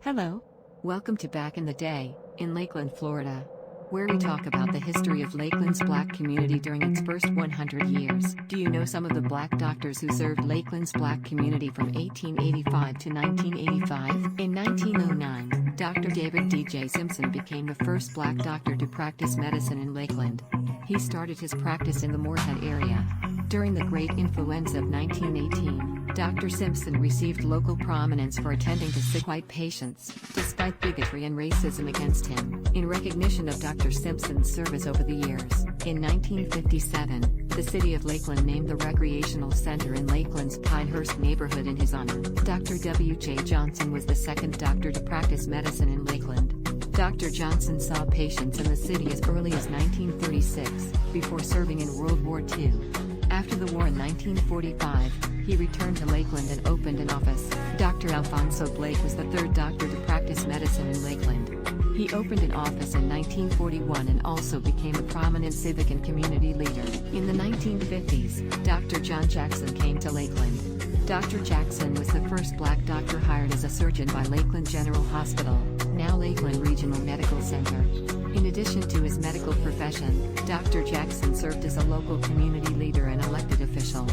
Hello. Welcome to Back in the Day, in Lakeland, Florida, where we talk about the history of Lakeland's black community during its first 100 years. Do you know some of the black doctors who served Lakeland's black community from 1885 to 1985? In 1909, Dr. David D.J. Simpson became the first black doctor to practice medicine in Lakeland. He started his practice in the Moorhead area. During the Great Influenza of 1918, Dr. Simpson received local prominence for attending to sick white patients, despite bigotry and racism against him. In recognition of Dr. Simpson's service over the years, in 1957, the city of Lakeland named the recreational center in Lakeland's Pinehurst neighborhood in his honor. Dr. W.J. Johnson was the second doctor to practice medicine in Lakeland. Dr. Johnson saw patients in the city as early as 1936, before serving in World War II. After the war in 1945, he returned to Lakeland and opened an office. Dr. Alfonso Blake was the third doctor to practice medicine in Lakeland. He opened an office in 1941 and also became a prominent civic and community leader. In the 1950s, Dr. John Jackson came to Lakeland. Dr. Jackson was the first black doctor hired as a surgeon by Lakeland General Hospital, now Lakeland Regional Medical Center. In addition to his medical profession, Dr. Jackson served as a local community leader and elected official.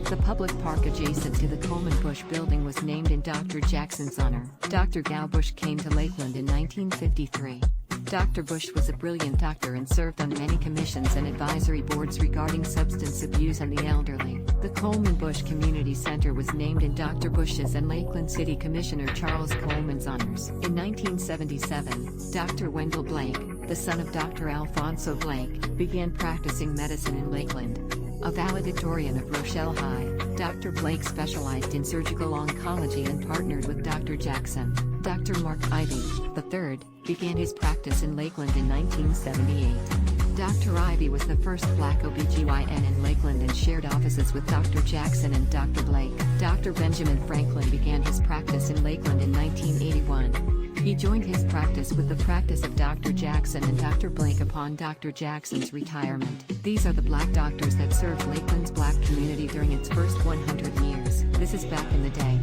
The public park adjacent to the Coleman Bush building was named in Dr. Jackson's honor. Dr. Gal Bush came to Lakeland in 1953. Dr. Bush was a brilliant doctor and served on many commissions and advisory boards regarding substance abuse and the elderly. The Coleman Bush Community Center was named in Dr. Bush's and Lakeland City Commissioner Charles Coleman's honors. In 1977, Dr. Wendell Blake, the son of Dr. Alfonso Blake, began practicing medicine in Lakeland. A valedictorian of Rochelle High, Dr. Blake specialized in surgical oncology and partnered with Dr. Jackson. Dr. Mark Ivy, III, began his practice in Lakeland in 1978. Dr. Ivy was the first black OBGYN in Lakeland and shared offices with Dr. Jackson and Dr. Blake. Dr. Benjamin Franklin began his practice in Lakeland in 1981. He joined his practice with the practice of Dr. Jackson and Dr. Blake upon Dr. Jackson's retirement. These are the black doctors that served Lakeland's black community during its first 100 years. This is Back in the Day.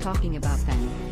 Talking about them.